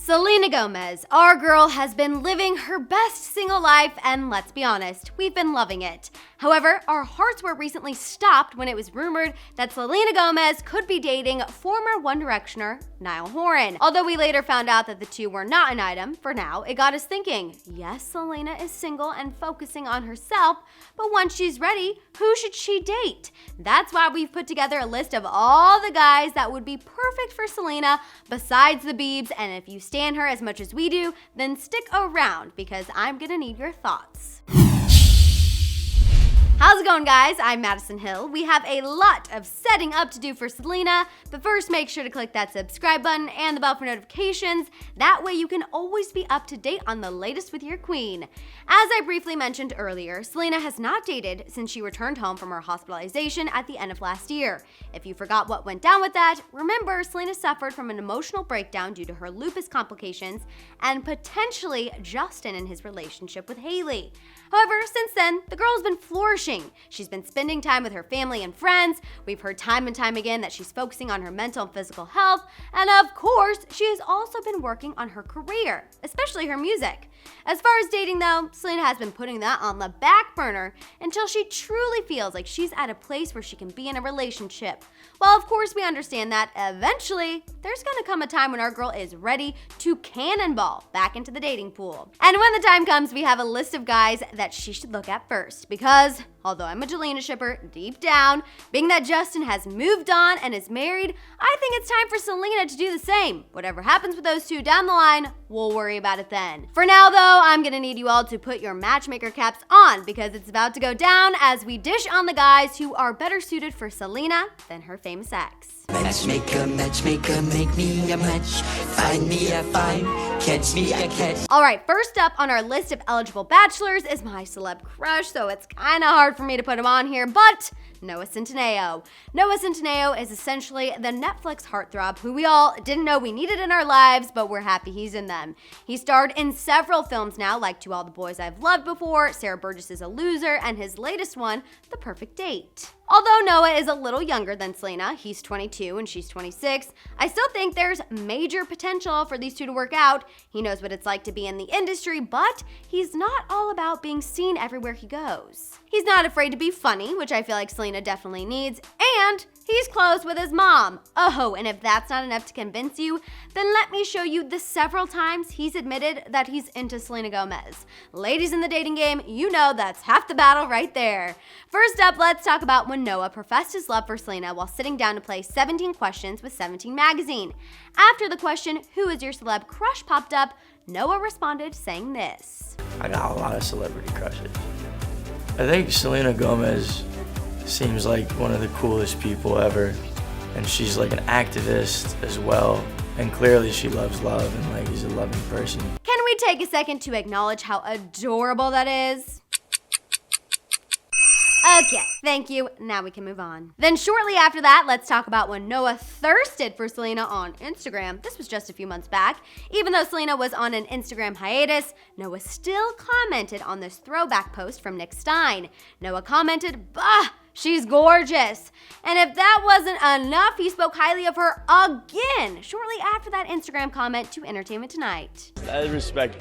Selena Gomez, our girl, has been living her best single life, and let's be honest, we've been loving it. However, our hearts were recently stopped when it was rumored that Selena Gomez could be dating former One Directioner Niall Horan. Although we later found out that the two were not an item, for now, it got us thinking, yes, Selena is single and focusing on herself, but once she's ready, who should she date? That's why we've put together a list of all the guys that would be perfect for Selena besides the Biebs, and if you stan her as much as we do, then stick around because I'm gonna need your thoughts. How's it going, guys? I'm Madison Hill. We have a lot of setting up to do for Selena, but first make sure to click that subscribe button and the bell for notifications. That way you can always be up to date on the latest with your queen. As I briefly mentioned earlier, Selena has not dated since she returned home from her hospitalization at the end of last year. If you forgot what went down with that, remember Selena suffered from an emotional breakdown due to her lupus complications and potentially Justin in his relationship with Hailey. However, since then, the girl's been flourishing. She's been spending time with her family and friends. We've heard time and time again that she's focusing on her mental and physical health. And of course, she has also been working on her career, especially her music. As far as dating though, Selena has been putting that on the back burner until she truly feels like she's at a place where she can be in a relationship. Well, of course, we understand that eventually there's gonna come a time when our girl is ready to cannonball back into the dating pool. And when the time comes, we have a list of guys that she should look at first because, although I'm a Jelena shipper deep down, being that Justin has moved on and is married, I think it's time for Selena to do the same. Whatever happens with those two down the line, we'll worry about it then. For now though, I'm gonna need you all to put your matchmaker caps on because it's about to go down as we dish on the guys who are better suited for Selena than her famous ex. Matchmaker, matchmaker, make me a match. Find me a find, catch me a catch. Alright, first up on our list of eligible bachelors is my celeb crush, so it's kinda hard for me to put him on here, but Noah Centineo. Noah Centineo is essentially the Netflix heartthrob who we all didn't know we needed in our lives, but we're happy he's in them. He starred in several films now, like To All the Boys I've Loved Before, Sarah Burgess is a Loser, and his latest one, The Perfect Date. Although Noah is a little younger than Selena, he's 22 and she's 26, I still think there's major potential for these two to work out. He knows what it's like to be in the industry, but he's not all about being seen everywhere he goes. He's not afraid to be funny, which I feel like Selena definitely needs, and he's close with his mom. Oh, and if that's not enough to convince you, then let me show you the several times he's admitted that he's into Selena Gomez. Ladies in the dating game, you know that's half the battle right there. First up, let's talk about when Noah professed his love for Selena while sitting down to play 17 Questions with 17 magazine. After the question, "Who is your celeb crush?" popped up, Noah responded saying this. I got a lot of celebrity crushes. I think Selena Gomez seems like one of the coolest people ever, and she's like an activist as well, and clearly she loves love and like is a loving person. Can we take a second to acknowledge how adorable that is? Okay, thank you. Now we can move on. Then shortly after that, let's talk about when Noah thirsted for Selena on Instagram. This was just a few months back. Even though Selena was on an Instagram hiatus, Noah still commented on this throwback post from Nick Stein. Noah commented, "Bah! She's gorgeous." And if that wasn't enough, he spoke highly of her again shortly after that Instagram comment to Entertainment Tonight. I respect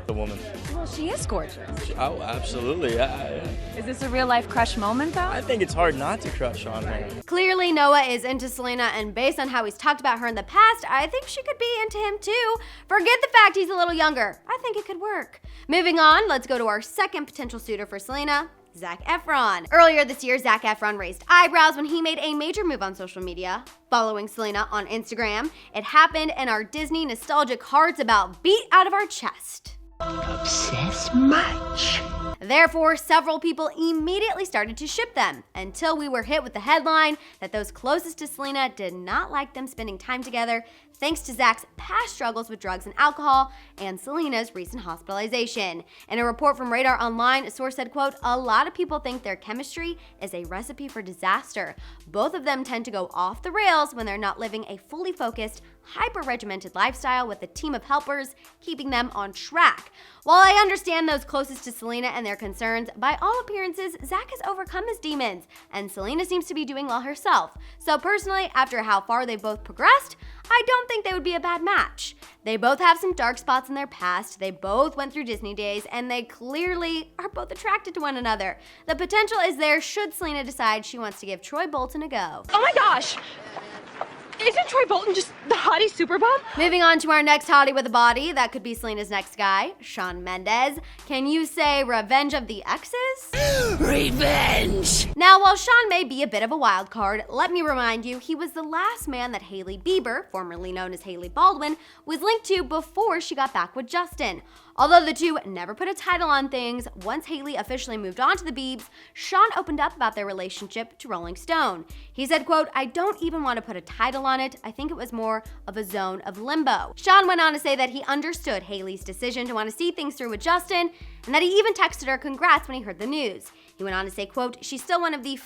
the woman. Well, she is gorgeous. Oh, absolutely, yeah. Is this a real life crush moment though? I think it's hard not to crush on her. Clearly, Noah is into Selena, and based on how he's talked about her in the past, I think she could be into him too. Forget the fact he's a little younger. I think it could work. Moving on, let's go to our second potential suitor for Selena, Zac Efron. Earlier this year, Zac Efron raised eyebrows when he made a major move on social media, following Selena on Instagram. It happened and our Disney nostalgic hearts about beat out of our chest. Obsess much. Therefore, several people immediately started to ship them until we were hit with the headline that those closest to Selena did not like them spending time together thanks to Zac's past struggles with drugs and alcohol and Selena's recent hospitalization. In a report from Radar Online, a source said, quote, "A lot of people think their chemistry is a recipe for disaster. Both of them tend to go off the rails when they're not living a fully focused, hyper-regimented lifestyle with a team of helpers keeping them on track. While I understand those closest to Selena and their concerns, by all appearances, Zac has overcome his demons, and Selena seems to be doing well herself. So personally, after how far they've both progressed, I don't think they would be a bad match. They both have some dark spots in their past, they both went through Disney days, and they clearly are both attracted to one another. The potential is there should Selena decide she wants to give Troy Bolton a go. Oh my gosh! Isn't Troy Bolton just the hottie super bum? Moving on to our next hottie with a body, that could be Selena's next guy, Shawn Mendes. Can you say Revenge of the Exes? Revenge! Now, while Shawn may be a bit of a wild card, let me remind you, he was the last man that Hailey Bieber, formerly known as Hailey Baldwin, was linked to before she got back with Justin. Although the two never put a title on things, once Hailey officially moved on to the Biebs, Shawn opened up about their relationship to Rolling Stone. He said, quote, "I don't even want to put a title on it. I think it was more of a zone of limbo." Shawn went on to say that he understood Hailey's decision to want to see things through with Justin, and that he even texted her congrats when he heard the news. He went on to say, quote, "She's still one of the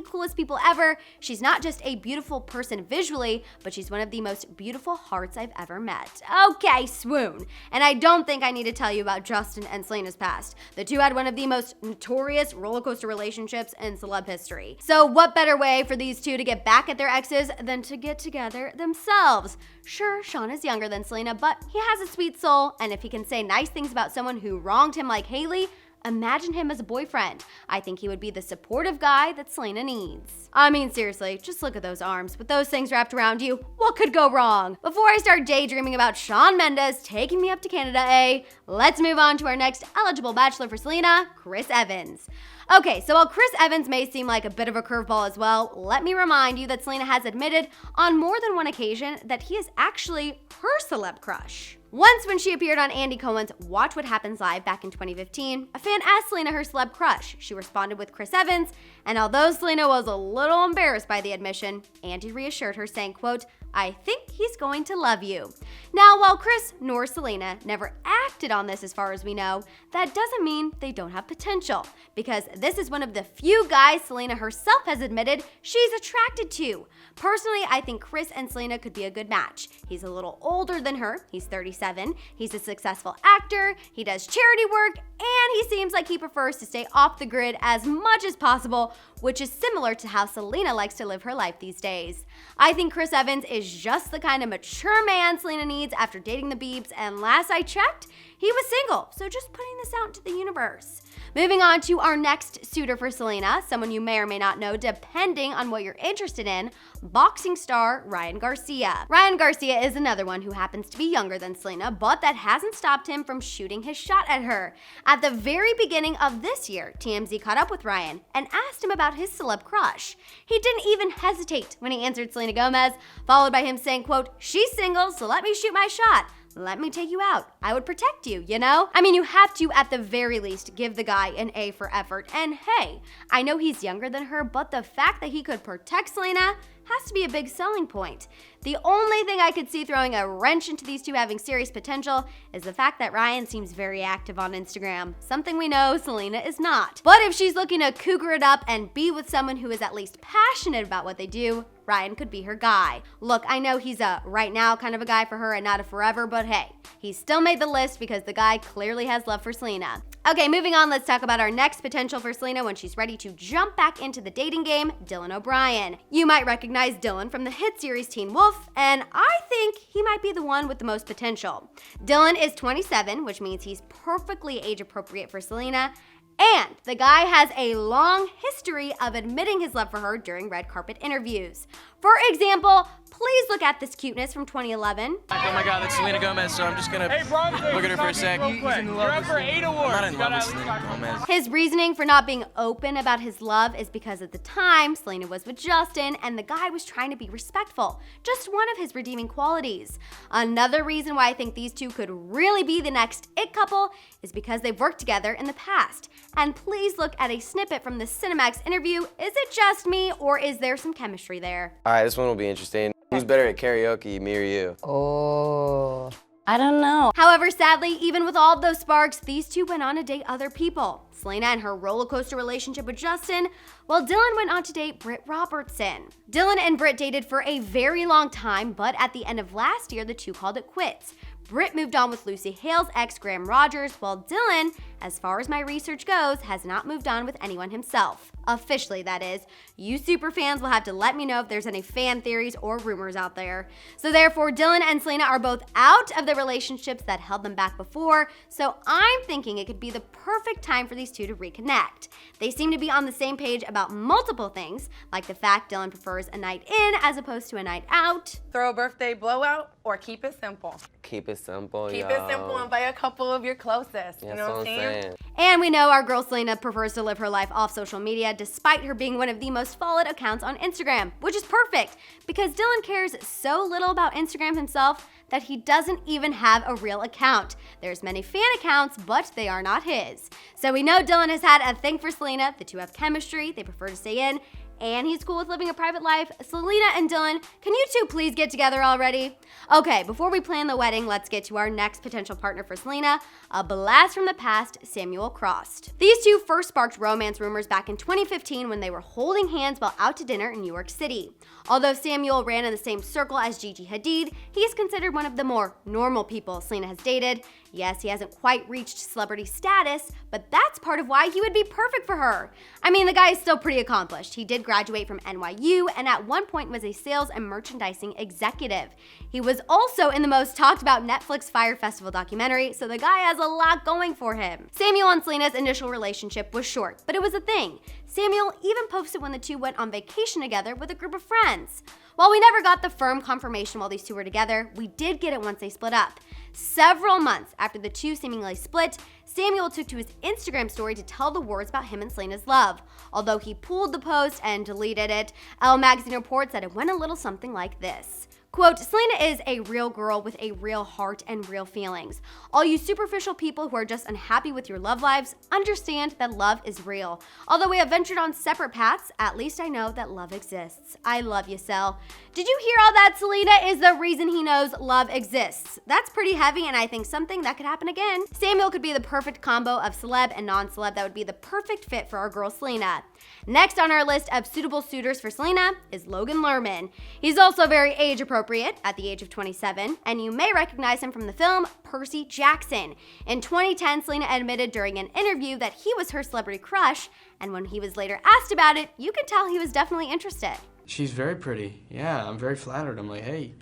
coolest people ever. She's not just a beautiful person visually, but she's one of the most beautiful hearts I've ever met." Okay, swoon. And I don't think I need to tell you about Justin and Selena's past. The two had one of the most notorious rollercoaster relationships in celeb history. So what better way for these two to get back at their exes than to get together themselves? Sure, Shawn is younger than Selena, but he has a sweet soul, and if he can say nice things about someone who wronged him like Hailey, imagine him as a boyfriend. I think he would be the supportive guy that Selena needs. I mean, seriously, just look at those arms. With those things wrapped around you, what could go wrong? Before I start daydreaming about Shawn Mendes taking me up to Canada, let's move on to our next eligible bachelor for Selena, Chris Evans. Okay, so while Chris Evans may seem like a bit of a curveball as well, let me remind you that Selena has admitted on more than one occasion that he is actually her celeb crush. Once when she appeared on Andy Cohen's Watch What Happens Live back in 2015, a fan asked Selena her celeb crush. She responded with Chris Evans, and although Selena was a little embarrassed by the admission, Andy reassured her saying, quote, "I think he's going to love you." Now, while Chris nor Selena never acted on this as far as we know, that doesn't mean they don't have potential, because this is one of the few guys Selena herself has admitted she's attracted to. Personally, I think Chris and Selena could be a good match. He's a little older than her, he's 37, he's a successful actor, he does charity work, and he seems like he prefers to stay off the grid as much as possible, which is similar to how Selena likes to live her life these days. I think Chris Evans is just the kind of mature man Selena needs after dating the Biebs, and last I checked, he was single, so just putting this out into the universe. Moving on to our next suitor for Selena, someone you may or may not know depending on what you're interested in, boxing star Ryan Garcia. Ryan Garcia is another one who happens to be younger than Selena, but that hasn't stopped him from shooting his shot at her. At the very beginning of this year, TMZ caught up with Ryan and asked him about his celeb crush. He didn't even hesitate when he answered Selena Gomez, followed by him saying, quote, "She's single, so let me shoot my shot. Let me take you out. I would protect you, you know?" I mean, you have to, at the very least, give the guy an A for effort. And hey, I know he's younger than her, but the fact that he could protect Selena has to be a big selling point. The only thing I could see throwing a wrench into these two having serious potential is the fact that Ryan seems very active on Instagram, something we know Selena is not. But if she's looking to cougar it up and be with someone who is at least passionate about what they do, Ryan could be her guy. Look, I know he's a right now kind of a guy for her and not a forever, but hey, he still made the list because the guy clearly has love for Selena. Okay, moving on, let's talk about our next potential for Selena when she's ready to jump back into the dating game, Dylan O'Brien. You might recognize Dylan from the hit series Teen Wolf, and I think he might be the one with the most potential. Dylan is 27, which means he's perfectly age appropriate for Selena, and the guy has a long history of admitting his love for her during red carpet interviews. For example, please look at this cuteness from 2011. Oh my god, that's Selena Gomez, so I'm just gonna look at her for a sec. You're up for 8 awards. I'm not in love with Selena Gomez. His reasoning for not being open about his love is because at the time, Selena was with Justin and the guy was trying to be respectful, just one of his redeeming qualities. Another reason why I think these two could really be the next it couple is because they've worked together in the past. And please look at a snippet from the Cinemax interview. Is it just me or is there some chemistry there? All right, this one will be interesting. Who's better at karaoke, me or you? Oh. I don't know. However, sadly, even with all of those sparks, these two went on to date other people. Selena and her roller coaster relationship with Justin, while Dylan went on to date Britt Robertson. Dylan and Britt dated for a very long time, but at the end of last year, the two called it quits. Britt moved on with Lucy Hale's ex Graham Rogers, while Dylan, as far as my research goes, has not moved on with anyone himself. Officially, that is. You super fans will have to let me know if there's any fan theories or rumors out there. So therefore, Dylan and Selena are both out of the relationships that held them back before, so I'm thinking it could be the perfect time for these two to reconnect. They seem to be on the same page about multiple things, like the fact Dylan prefers a night in as opposed to a night out. Throw a birthday blowout or keep it simple. Keep it simple, Keep it simple and invite a couple of your closest. You know what I'm saying? And we know our girl Selena prefers to live her life off social media despite her being one of the most followed accounts on Instagram, which is perfect because Dylan cares so little about Instagram himself that he doesn't even have a real account. There's many fan accounts, but they are not his. So we know Dylan has had a thing for Selena, the two have chemistry, they prefer to stay in, and he's cool with living a private life. Selena and Dylan, can you two please get together already? Okay, before we plan the wedding, let's get to our next potential partner for Selena, a blast from the past, Samuel Crost. These two first sparked romance rumors back in 2015 when they were holding hands while out to dinner in New York City. Although Samuel ran in the same circle as Gigi Hadid, he's considered one of the more normal people Selena has dated. Yes, he hasn't quite reached celebrity status, but that's part of why he would be perfect for her. I mean, the guy is still pretty accomplished. He did graduate from NYU and at one point was a sales and merchandising executive. He was also in the most talked about Netflix Fyre Festival documentary, so the guy has a lot going for him. Samuel and Selena's initial relationship was short, but it was a thing. Samuel even posted when the two went on vacation together with a group of friends. While we never got the firm confirmation while these two were together, we did get it once they split up. Several months after the two seemingly split, Samuel took to his Instagram story to tell the world about him and Selena's love. Although he pulled the post and deleted it, Elle magazine reports that it went a little something like this. Quote, Selena is a real girl with a real heart and real feelings. All you superficial people who are just unhappy with your love lives, understand that love is real. Although we have ventured on separate paths, at least I know that love exists. I love you, Sel. Did you hear all that? Selena is the reason he knows love exists. That's pretty heavy and I think something that could happen again. Samuel could be the perfect combo of celeb and non-celeb that would be the perfect fit for our girl Selena. Next on our list of suitable suitors for Selena is Logan Lerman. He's also very age appropriate at the age of 27, and you may recognize him from the film Percy Jackson. In 2010, Selena admitted during an interview that he was her celebrity crush, and when he was later asked about it, you could tell he was definitely interested. She's very pretty. Yeah, I'm very flattered. I'm like, hey.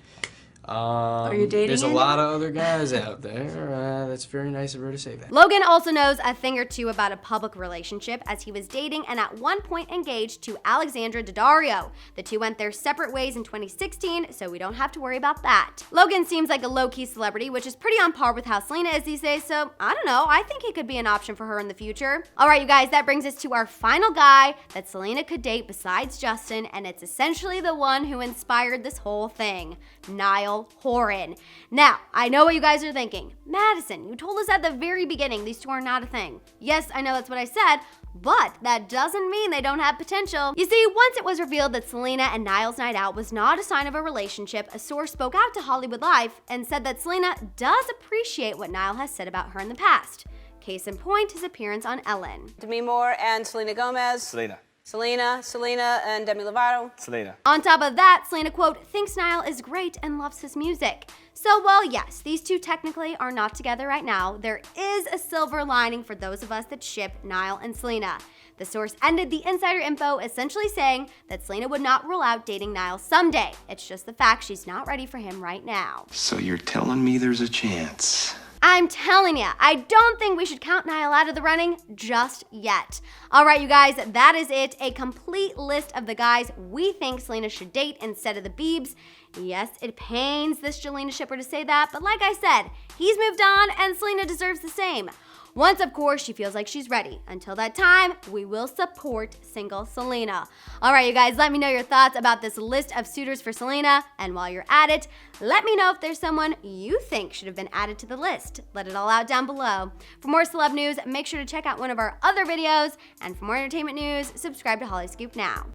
Are you dating There's a anyone? lot of other guys out there. That's very nice of her to say that. Logan also knows a thing or two about a public relationship as he was dating and at one point engaged to Alexandra Daddario. The two went their separate ways in 2016, so we don't have to worry about that. Logan seems like a low-key celebrity, which is pretty on par with how Selena is these days, so I don't know, I think he could be an option for her in the future. All right, you guys, that brings us to our final guy that Selena could date besides Justin, and it's essentially the one who inspired this whole thing, Niall Horan. Now, I know what you guys are thinking. Madison, you told us at the very beginning these two are not a thing. Yes, I know that's what I said, but that doesn't mean they don't have potential. You see, once it was revealed that Selena and Niall's night out was not a sign of a relationship, a source spoke out to Hollywood Life and said that Selena does appreciate what Niall has said about her in the past. Case in point, his appearance on Ellen. Demi Moore and Selena Gomez. Selena. Selena and Demi Lovato. Selena. On top of that, Selena, quote, thinks Niall is great and loves his music. So, well, yes, these two technically are not together right now. There is a silver lining for those of us that ship Niall and Selena. The source ended the insider info essentially saying that Selena would not rule out dating Niall someday. It's just the fact she's not ready for him right now. So you're telling me there's a chance? I'm telling ya, I don't think we should count Niall out of the running just yet. All right, you guys, that is it. A complete list of the guys we think Selena should date instead of the Biebs. Yes, it pains this Jelena shipper to say that, but like I said, he's moved on and Selena deserves the same. Once, of course, she feels like she's ready. Until that time, we will support single Selena. All right, you guys, let me know your thoughts about this list of suitors for Selena. And while you're at it, let me know if there's someone you think should have been added to the list. Let it all out down below. For more celeb news, make sure to check out one of our other videos. And for more entertainment news, subscribe to Hollyscoop now.